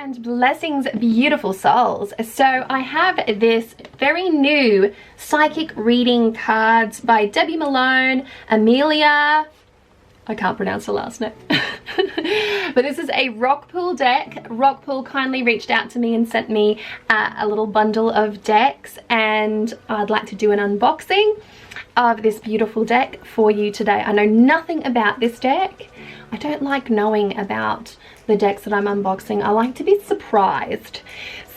And blessings, beautiful souls. So I have this very new psychic reading cards by Debbie Malone, Amelia, I can't pronounce her last name. But this is a Rockpool deck. Rockpool kindly reached out to me and sent me a little bundle of decks, and I'd like to do an unboxing of this beautiful deck for you today. I know nothing about this deck. I don't like knowing about the decks that I'm unboxing. I like to be surprised.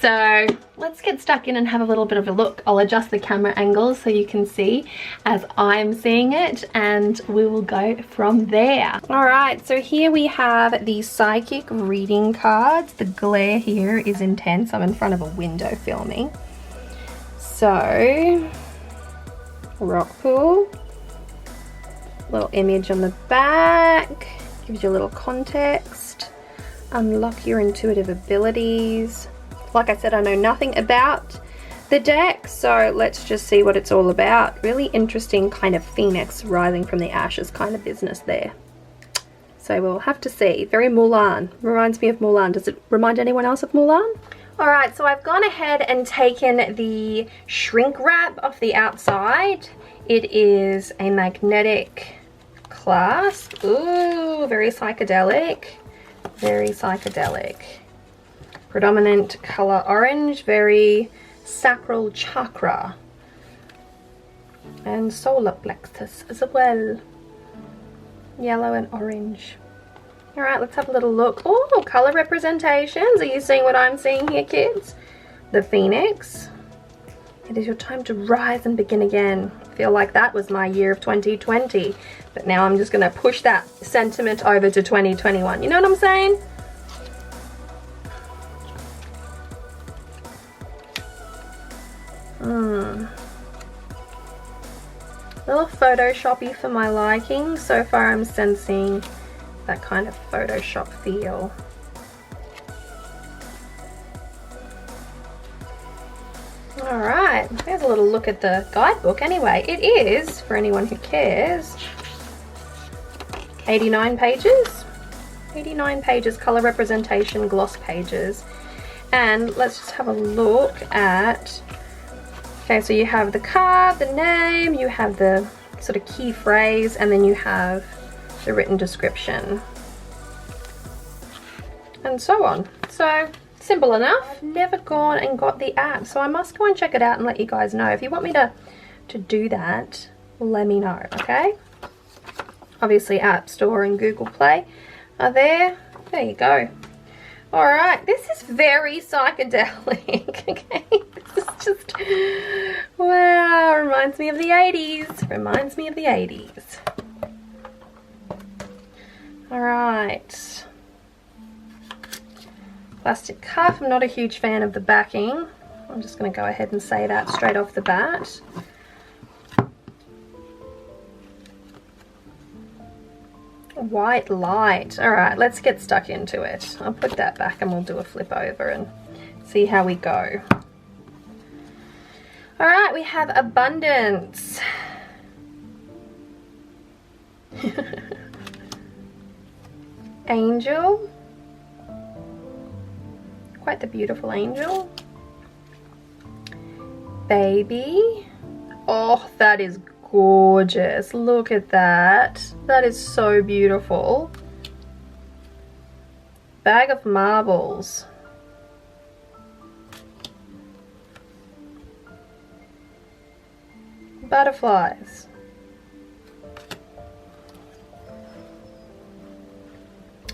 So let's get stuck in and have a little bit of a look. I'll adjust the camera angle so you can see as I'm seeing it, and we will go from there. All right, so here we have the psychic reading cards. The glare here is intense. I'm in front of a window filming. So, Rockpool, little image on the back, gives you a little context. Unlock your intuitive abilities. Like I said, I know nothing about the deck, so let's just see what it's all about. Really interesting kind of phoenix rising from the ashes kind of business there. So we'll have to see. Very Mulan. Reminds me of Mulan. Does it remind anyone else of Mulan? Alright, so I've gone ahead and taken the shrink wrap off the outside. It is a magnetic clasp. Ooh, very psychedelic. Very psychedelic. Predominant color orange, very sacral chakra. And solar plexus as well. Yellow and orange. Alright, let's have a little look. Oh, color representations. Are you seeing what I'm seeing here, kids? The Phoenix. It is your time to rise and begin again. I feel like that was my year of 2020. But now I'm just going to push that sentiment over to 2021. You know what I'm saying? A little Photoshoppy for my liking. So far I'm sensing that kind of Photoshop feel. Alright, there's a little look at the guidebook anyway. It is, for anyone who cares, 89 pages. 89 pages, color representation, gloss pages. And let's just have a look at, okay, so you have the card, the name, you have the sort of key phrase, and then you have the written description. And so on. So, simple enough. I've never gone and got the app, so I must go and check it out and let you guys know. If you want me to do that, let me know, okay? Obviously App Store and Google Play are there. There you go. Alright, this is very psychedelic, okay? This is just, wow, reminds me of the 80s. Reminds me of the 80s. Alright. Plastic cuff. I'm not a huge fan of the backing. I'm just going to go ahead and say that straight off the bat. White light. Alright, let's get stuck into it. I'll put that back and we'll do a flip over and see how we go. Alright, we have abundance. Angel. Quite the beautiful angel. Baby. Oh, that is gorgeous. Look at that. That is so beautiful. Bag of marbles. Butterflies.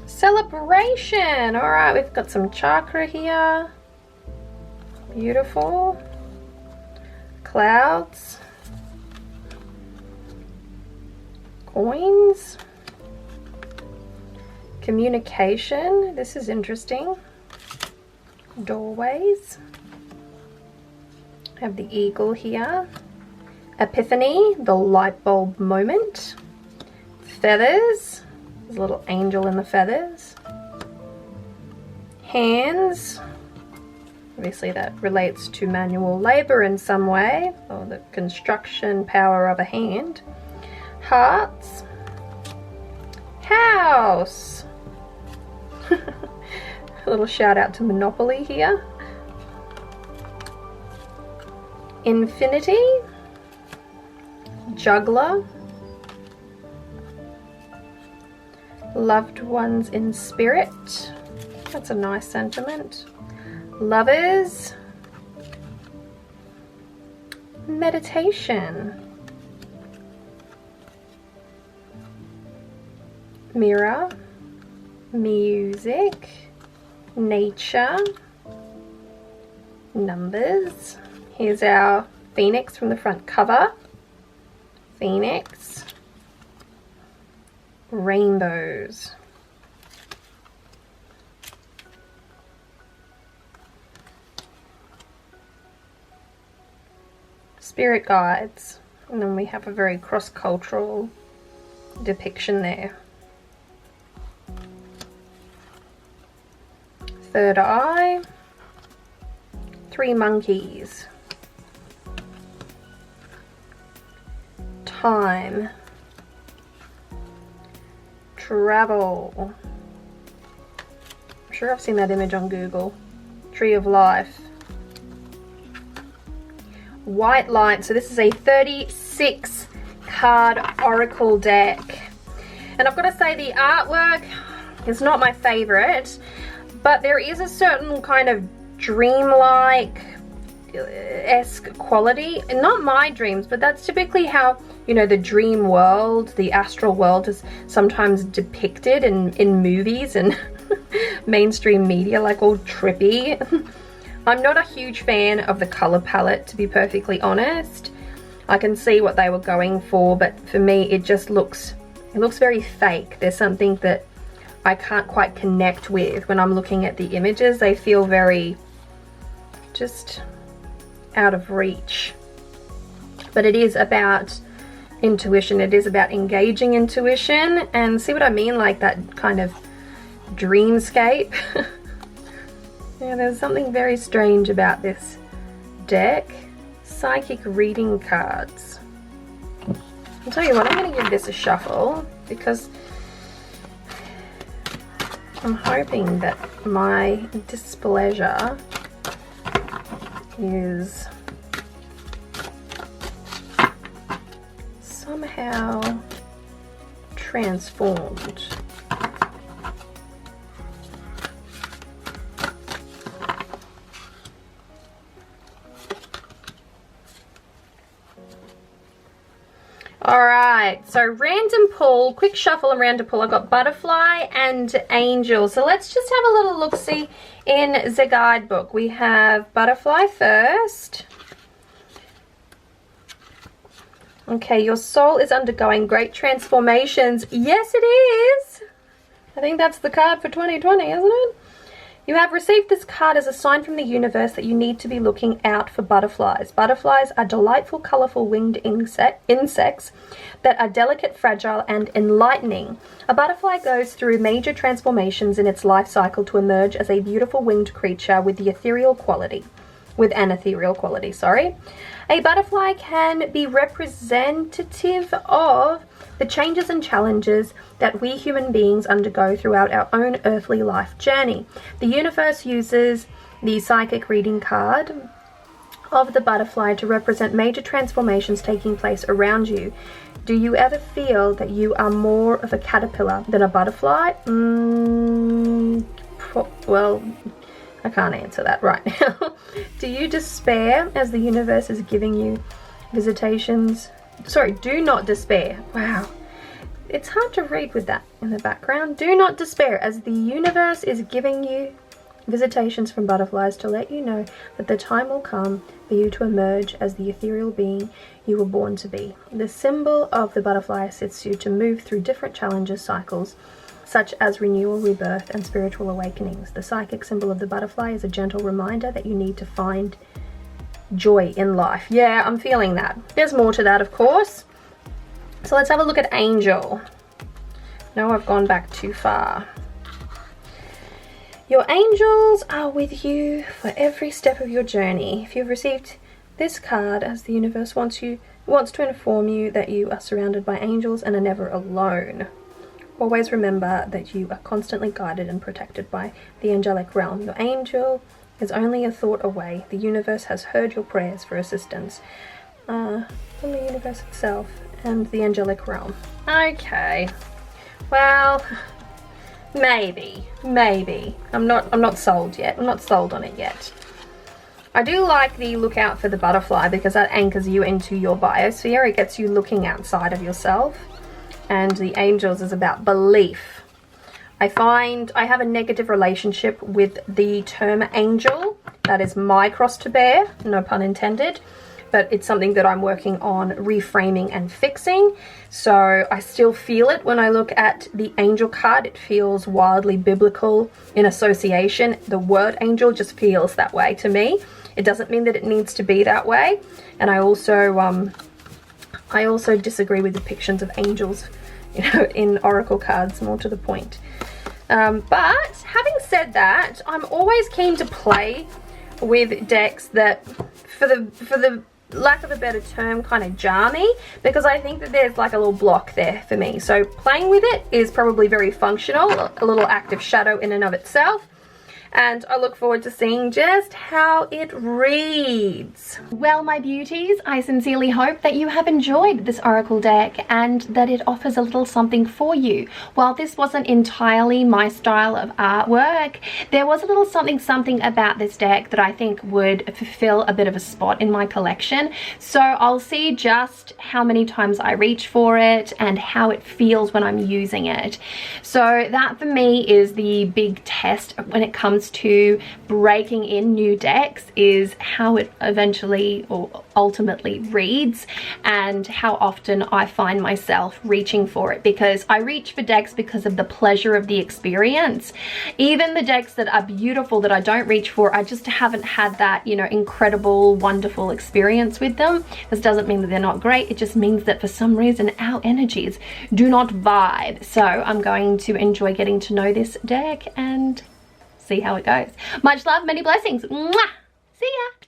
Celebration. All right, we've got some chakra here. Beautiful. Clouds. Coins. Communication. This is interesting. Doorways. Have the eagle here. Epiphany, the light bulb moment. Feathers. There's a little angel in the feathers. Hands. Obviously that relates to manual labor in some way, or the construction power of a hand. Hearts. House. little shout out to Monopoly here. Infinity, Juggler, Loved ones in spirit, that's a nice sentiment. Lovers, meditation, mirror, music, nature, numbers. Here's our phoenix from the front cover, phoenix, rainbows, spirit guides, and then we have a very cross-cultural depiction there. Third eye, 3 monkeys, time, travel. I'm sure I've seen that image on Google. Tree of life, white light. So this is a 36 card oracle deck, and I've got to say the artwork is not my favorite, but there is a certain kind of dreamlike-esque quality. And not my dreams, but that's typically how, you know, the dream world, the astral world is sometimes depicted in movies and mainstream media, like all trippy. I'm not a huge fan of the color palette, to be perfectly honest. I can see what they were going for, but for me it just looks very fake. There's something that I can't quite connect with when I'm looking at the images. They feel very just out of reach. But it is about intuition. It is about engaging intuition, and see what I mean, like that kind of dreamscape. Yeah, there's something very strange about this deck. Psychic reading cards. I'll tell you what, I'm going to give this a shuffle because I'm hoping that my displeasure is somehow transformed. Alright, so random pull, quick shuffle and random pull. I've got butterfly and angel. So let's just have a little look-see in the guidebook. We have butterfly first. Okay, your soul is undergoing great transformations. Yes, it is. I think that's the card for 2020, isn't it? You have received this card as a sign from the universe that you need to be looking out for butterflies. Butterflies are delightful, colorful winged insects that are delicate, fragile, and enlightening. A butterfly goes through major transformations in its life cycle to emerge as a beautiful winged creature with an ethereal quality. A butterfly can be representative of the changes and challenges that we human beings undergo throughout our own earthly life journey. The universe uses the psychic reading card of the butterfly to represent major transformations taking place around you. Do you ever feel that you are more of a caterpillar than a butterfly? Well, I can't answer that right now. Do you despair as the universe is giving you visitations? Sorry, do not despair. Wow. It's hard to read with that in the background. Do not despair as the universe is giving you visitations from butterflies to let you know that the time will come for you to emerge as the ethereal being you were born to be. The symbol of the butterfly assists you to move through different challenges, cycles, such as renewal, rebirth, and spiritual awakenings. The psychic symbol of the butterfly is a gentle reminder that you need to find joy in life. Yeah, I'm feeling that. There's more to that, of course. So let's have a look at angel. No, I've gone back too far. Your angels are with you for every step of your journey. If you've received this card, as the universe wants to inform you that you are surrounded by angels and are never alone. always remember that you are constantly guided and protected by the angelic realm. Your angel is only a thought away. The universe has heard your prayers for assistance from the universe itself and the angelic realm. Okay, well, maybe. I'm not sold yet. I'm not sold on it yet. I do like the look out for the butterfly because that anchors you into your biosphere. It gets you looking outside of yourself. And the angels is about belief. I find I have a negative relationship with the term angel. That is my cross to bear, no pun intended. But it's something that I'm working on reframing and fixing. So I still feel it when I look at the angel card. It feels wildly biblical in association. The word angel just feels that way to me. It doesn't mean that it needs to be that way. And I also disagree with depictions of angels, you know, in oracle cards, more to the point. But having said that, I'm always keen to play with decks that, for the lack of a better term, kind of jar me, because I think that there's like a little block there for me. So playing with it is probably very functional, a little act of shadow in and of itself. And I look forward to seeing just how it reads. Well, my beauties, I sincerely hope that you have enjoyed this oracle deck and that it offers a little something for you. While this wasn't entirely my style of artwork, there was a little something about this deck that I think would fulfill a bit of a spot in my collection. So I'll see just how many times I reach for it and how it feels when I'm using it. So that for me is the big test when it comes to breaking in new decks, is how it eventually or ultimately reads and how often I find myself reaching for it, because I reach for decks because of the pleasure of the experience. Even the decks that are beautiful that I don't reach for, I just haven't had that, you know, incredible, wonderful experience with them. This doesn't mean that they're not great, it just means that for some reason our energies do not vibe. So I'm going to enjoy getting to know this deck and see how it goes. Much love, many blessings. Mwah! See ya!